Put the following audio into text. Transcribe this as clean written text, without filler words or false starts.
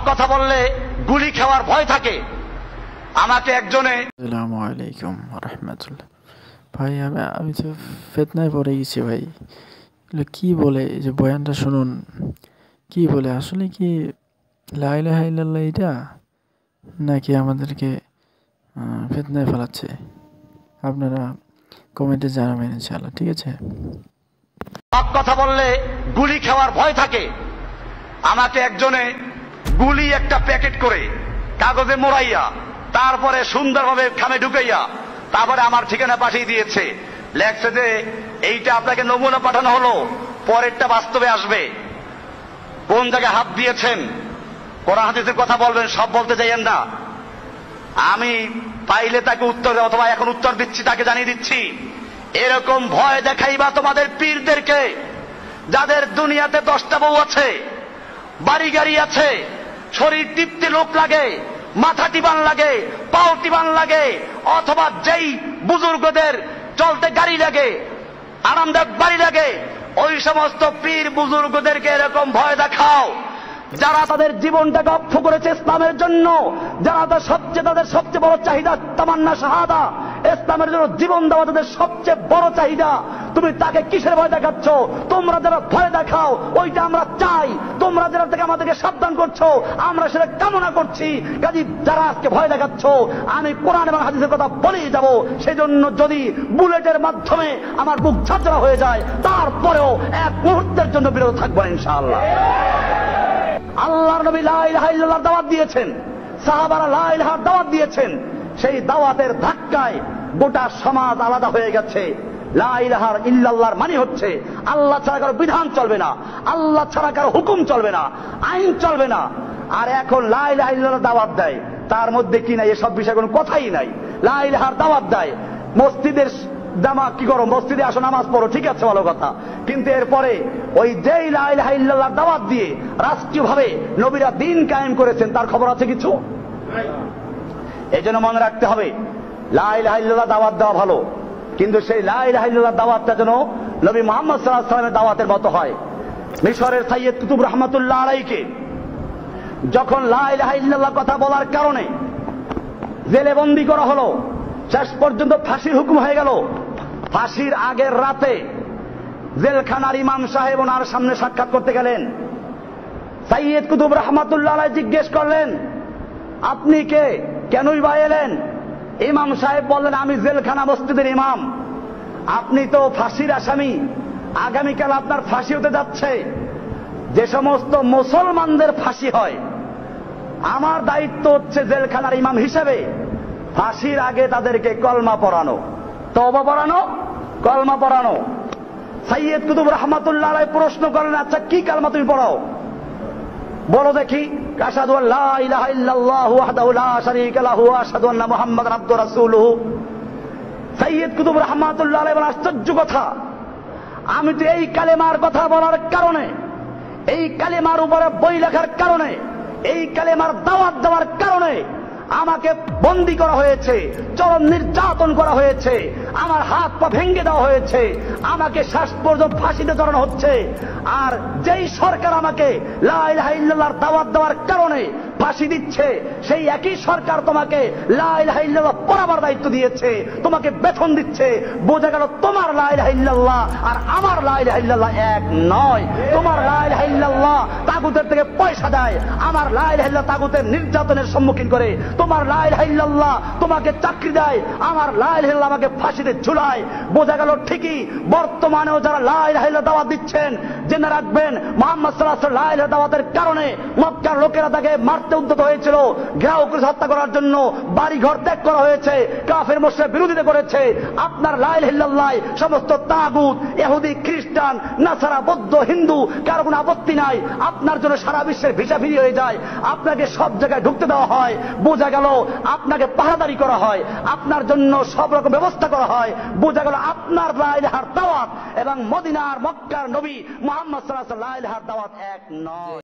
কথা বললে গুলি খাওয়ার ভয় থাকে। আমাকে একজনে আসসালামু আলাইকুম রাহমাতুল্লাহ। ভাই আমি তো ফিতনায় পড়ে গেছি ভাই। এগুলো কি বলে, এই যে বয়ানটা শুনুন, কি বলে আসলে কি লা ইলাহা ইল্লাল্লাহ এটা, নাকি আমাদেরকে ফিতনায় ফেলাচ্ছে? আপনারা কমেন্টে জানাবেন ইনশাআল্লাহ, ঠিক আছে? কথা বললে গুলি খাওয়ার ভয় থাকে। আমাকে একজনে গুলি একটা প্যাকেট করে কাগজে মোড়াইয়া তারপরে সুন্দরভাবে খামে ঢুকাইয়া তারপরে আমার ঠিকানা পাঠিয়ে দিয়েছে। লেখছে যে এইটা আপনাকে নমুনা পাঠানো হলো, পরেরটা বাস্তবে আসবে। কোন জায়গায় হাত দিয়েছেন, কোরআন হাদিসের কথা বলবেন, সব বলতে চাইেন না। আমি পাইলে তাকে উত্তর দেব, অথবা এখন উত্তর দিচ্ছি, তাকে জানিয়ে দিচ্ছি। এরকম ভয় দেখাইবা তোমাদের পীরদেরকে, যাদের দুনিয়াতে 10টা বউ আছে, বাড়ি গাড়ি আছে, শরীর টিপতে লোক লাগে, মাথা টিবান লাগে, পাও টিবান লাগে, অথবা যেই বুজুর্গদের চলতে গাড়ি লাগে, আরামদায়ক বাড়ি লাগে, ওই সমস্ত পীর বুজুর্গদেরকে এরকম ভয় দেখাও যারা তাদের জীবনটাকে অক্ষ করেছে ইসলামের জন্য, যারা তাদের সবচেয়ে বড় চাহিদা তামান্না শাহাদা, ইসলামের জন্য জীবন দেওয়া তাদের সবচেয়ে বড় চাহিদা। তুমি তাকে কিসের ভয় দেখাচ্ছ? তোমরা যারা ভয় দেখাও ওইটা আমরা চাই, তোমরা যারা থেকে আমাদেরকে সাবধান করছো আমরা সেটা কামনা করছি। কাজী যারা আজকে ভয় দেখাচ্ছ, আমি কোরআন এবং হাদিসের কথা বলেই যাব। সেই জন্য যদি বুলেটের মাধ্যমে আমার বুক ঝাঁঝরা হয়ে যায়, তারপরেও এক মুহূর্তের জন্য বিরত থাকবো ইনশাআল্লাহ। আল্লাহর নবী লা ইলাহা ইল্লাল্লাহর দাওয়াত দিয়েছেন, সাহাবারা লা ইলাহার দাওয়াত দিয়েছেন। সেই দাওয়াতের ধাক্কায় গোটা সমাজ আলাদা হয়ে গেছে। লা ইলাহা ইল্লাল্লাহর মানে হচ্ছে আল্লাহ ছাড়া কারো বিধান চলবে না, আল্লাহ ছাড়া কারো হুকুম চলবে না, আইন চলবে না। আর এখন লা ইলাহা ইল্লাল্লাহর দাওয়াত দেয়, তার মধ্যে কি নাই, এসব বিষয়ে কোনো কথাই নাই। লা ইলাহার দাওয়াত দেয়, মসজিদের জামা কি করো, মসজিদে আসো নামাজ পড়ো, ঠিক আছে ভালো কথা, কিন্তু এরপরে ওই যেই লা ইলাহা ইল্লাল্লাহর দাওয়াত দিয়ে রাষ্ট্রীয়ভাবে নবীরা দিন কায়েম করেছেন, তার খবর আছে কিছু? এই জন্য মনে রাখতে হবে, লা ইলাহা ইল্লাল্লাহ দাওয়াত দেওয়া ভালো, কিন্তু সেই লা ইলাহা ইল্লাল্লাহ দাওয়াতটা যেন নবী মুহাম্মদ সাল্লাল্লাহু আলাইহি ওয়াসাল্লামের দাওয়াতের মতো হয়। মিশরের সাইয়্যিদ কুতুব রহমাতুল্লাহ আলাইহিকে যখন লা ইলাহা ইল্লাল্লাহ কথা বলার কারণে জেলে বন্দী করা হলো, শেষ পর্যন্ত ফাঁসির হুকুম হয়ে গেল। ফাঁসির আগের রাতে জেলখানার ইমাম সাহেব ওনার সামনে সাক্ষাৎ করতে গেলেন। সাইয়্যিদ কুতুব রহমাতুল্লাহ আলাইহি জিজ্ঞেস করলেন, আপনি কে, কেনই বা এলেন? ইমাম সাহেব বললেন, আমি জেলখানা মসজিদের ইমাম, আপনি তো ফাঁসির আসামি, আগামীকাল আপনার ফাঁসি হতে যাচ্ছে। যে সমস্ত মুসলমানদের ফাঁসি হয়, আমার দায়িত্ব হচ্ছে জেলখানার ইমাম হিসেবে ফাঁসির আগে তাদেরকে কলমা পড়ানো, তওবা পড়ানো, কলমা পড়ানো। সাইয়্যিদ কুতুব রহমাতুল্লাহ আলাইহি প্রশ্ন করলেন, আচ্ছা কি কালমা তুমি পড়াও, বলো দেখি। আশহাদু আল্লা ইলাহা ইল্লাল্লাহু ওয়াহদাহু লা শারীকা লাহু ওয়া আশহাদু আন্না মুহাম্মাদান আবদুহু ওয়া রাসূলুহু। সাইয়্যিদ কুতুব রহমাতুল্লাহ আলাইহি বলেন, আশ্চর্য কথা, আমি তো এই কালেমার কথা বলার কারণে, এই কালেমার উপরে বই লেখার কারণে, এই কালেমার দাওয়াত দেওয়ার কারণে আমাকে বন্দী করা হয়েছে, চরম নির্যাতন করা হয়েছে, আমার হাত পা ভেঙে দেওয়া হয়েছে, আমাকে শেষ পর্যন্ত ফাঁসিতে চড়ানো হচ্ছে। আর যেই সরকার আমাকে লা ইলাহা ইল্লাল্লাহর দাওয়াত দেওয়ার কারণে ফাঁসি দিচ্ছে, সেই একই সরকার তোমাকে লা ইলাহা ইল্লাল্লাহ পড়াবার দায়িত্ব দিয়েছে, তোমাকে বেতন দিচ্ছে। বোঝা গেল তোমার লা ইলাহা ইল্লাল্লাহ আর আমার লা ইলাহা ইল্লাল্লাহ এক নয়। তোমার লা ইলাহা ইল্লাল্লাহ তাগুতের থেকে পয়সা দেয়, আমার লা ইলাহা ইল্লাল্লাহ তাগুতের নির্যাতনের সম্মুখীন করে। তোমার লা ইলাহা ইল্লাল্লাহ তোমাকে চাকরি দেয়, আমার লা ইলাহা ইল্লাল্লাহ আমাকে ফাঁসিতে ঝুলায়। বোঝা গেল ঠিকই বর্তমানেও যারা লা ইলাহা ইল্লাল্লাহ দাওয়াত দিচ্ছেন, জেনে রাখবেন মুহাম্মদ সাল্লাল্লাহু আলাইহি ওয়াসাল্লাম লা ইলাহা দাওয়াতের কারণে মক্কার লোকেরা তাকে মারতে উদ্যত হয়েছিল, ঘেরাও করে হত্যা করার জন্য বাড়ি ঘর ত্যাগ করা হয়েছে, কাফের মুশরিক বিরোধিতা করেছে। আপনার লা ইলাহা ইল্লাল্লাহ সমস্ত তাগুত, ইহুদি, খ্রিস্টান, নাসারা, বৌদ্ধ, হিন্দু কারো কোনো আপত্তি নাই, আপনার জন্য সারা বিশ্বের ভিসা ফ্রি হয়ে যায়, আপনাকে সব জায়গায় ঢুকতে দেওয়া হয়। বোঝা গেল আপনাকে পাহারাদারি করা হয়, আপনার জন্য সব রকম ব্যবস্থা করা হয়। বোঝা গেল আপনার লা ইলাহার দাওয়াত এবং মদিনার মক্কার নবী মুহাম্মদ সাল্লাল্লাহু আলাইহি ওয়াসাল্লাম লা ইলাহার দাওয়াত এক নয়।